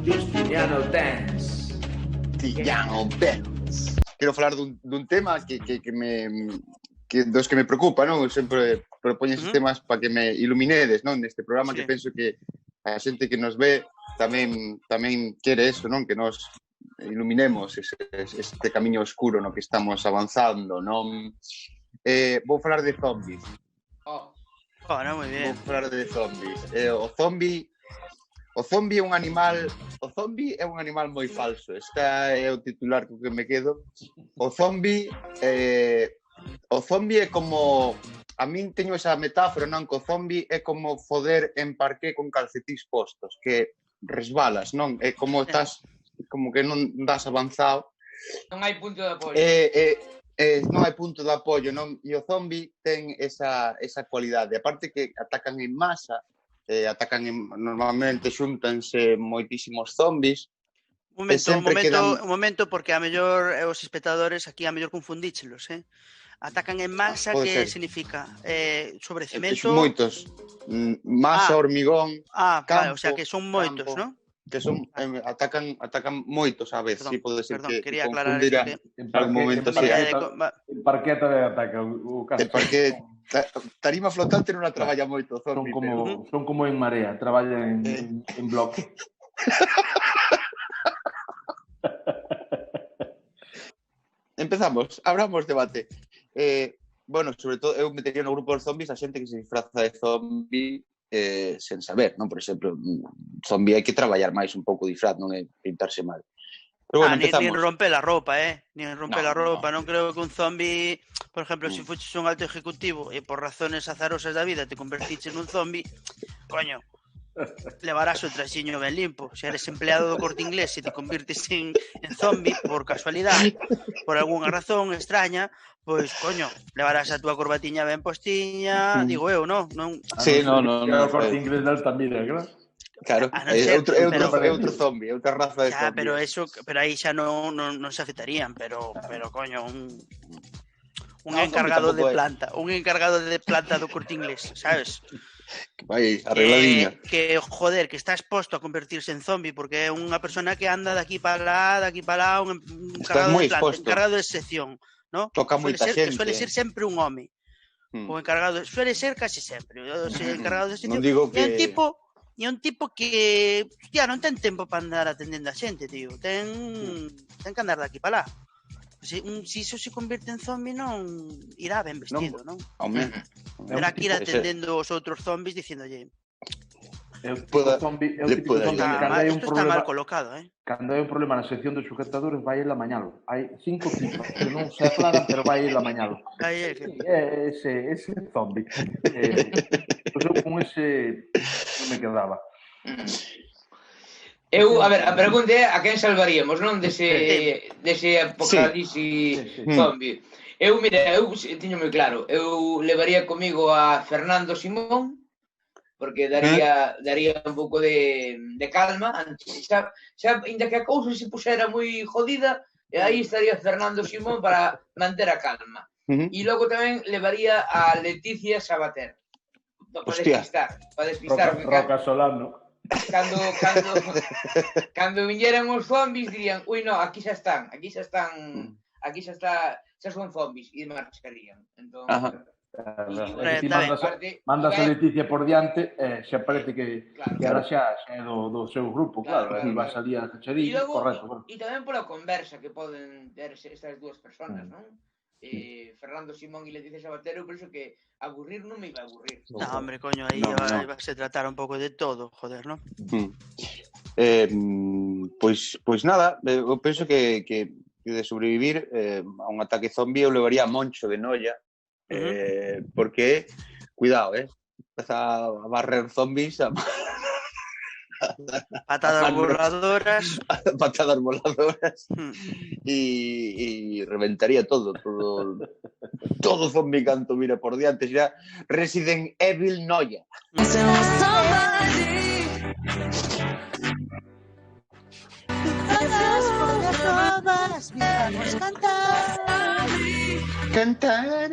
Justiniano Dance. Justiniano Dance. Quero falar dun tema dos que me preocupa, non? Eu sempre propoño esses temas para que me iluminedes, non? Neste programa que penso que a xente que nos ve tamén quere eso, non? Que nos iluminemos este camiño oscuro no que estamos avanzando, non? Vou falar de zombies. Bueno, moi bien. Vou falar de zombies. O zombi é un animal moi falso. Esta é o titular co que me quedo. O zombi é como, a min teño esa metáfora, non? Que o zombi é como foder en parqué con calcetís postos, que resbalas, non? É como estás, como que non das avanzado. Non hai punto de apoio. Non hai punto de apoio, non? E o zombi ten esa cualidade. Aparte que atacan en masa, normalmente xúntanse moitísimos zombis. Un momento, porque a mellor os espectadores aquí a mellor confundíchelos, Atacan en masa, que significa? Sobre cemento? Moitos. Masa, hormigón, Vale, campo, o sea que son moitos, non? Que son atacan moitos a vez, si pode ser que quería aclarar en algún momento en parqué tamén atacan o caso. Tarima flotante non a traballa moito, zombi. Son como en marea, traballan en bloque. Empezamos, abramos debate. Bueno, sobre todo, eu metería no grupo dos zombies a xente que se disfraza de zombi sen saber, non? Por exemplo, zombi hai que traballar máis un pouco disfraz, non é pintarse mal. Pero bueno, empezamos. Nin romper a roupa, Nin romper a roupa. Non creo que un zombi, por exemplo, se fuches un alto ejecutivo e por razones azarosas da vida te convertiches nun zombi, coño, levarás o traxiño ben limpo. Se eres empleado do Corte Inglés e te convirtes en zombi por casualidade, por algunha razón extraña, pois, coño, levarás a túa corbatiña ben postiña, digo eu, non? Sí, non. O Corte Inglés de Altamira, claro, é outro zombi, é outra raza de zombi. Pero aí xa non se afectarían, pero coño, un encargado de planta do Corte Inglés, sabes? Que vai arregladiña. Que, joder, que está exposto a convertirse en zombi porque é unha persona que anda de aquí para lá, un encargado de sección, ¿no? Toca moita xente. Suele ser sempre un home. O encargado, suele ser casi sempre. O encargado de sección. Non digo que... E un tipo que, hostia, non ten tempo para andar atendendo a xente, tío. Ten que andar de aquí para lá. Se iso se convierte en zombi non irá ben vestido, non? Terá que ir atendendo os outros zombis dicindolle É o típico zombi isto está mal colocado, Cando hai un problema na sección de sujetadores vai el a mañalo. Hai 5 tipos que non se aclaran, pero vai el a mañalo. Ese zombi. Pois eu con ese non me quedaba. A ver, a pregunta é a quen salvaríamos, non? Dese apocalipsis zombi. Eu tiño moi claro, eu levaría comigo a Fernando Simón, porque daría un pouco de calma, xa inda que a cousa se puxera moi jodida, e aí estaría Fernando Simón para manter a calma. E logo tamén levaría a Leticia Sabater, para despistar. Roca Solano. Cando viñeran os zombies dirían, ui, no, aquí xa son zombies, e marcharían. Entón, mandas a Leticia por diante, xa parece que ahora xa é do seu grupo, claro, va a salir a cacharín, correcto. E tamén pola conversa que poden ter estas dúas personas, non? Fernando Simón e Leticia Sabater, eu penso que aburrir non me iba a aburrir. No, hombre, coño, aí vai a tratar un pouco de todo, joder, non? Pois nada, eu penso que de sobrevivir a un ataque zombi eu levaría a Moncho de Noia, porque, cuidado, empeza a barrer zombies, patadas voladoras y reventaría todo zombi canto mira por diante, será Resident Evil Noia. Cantar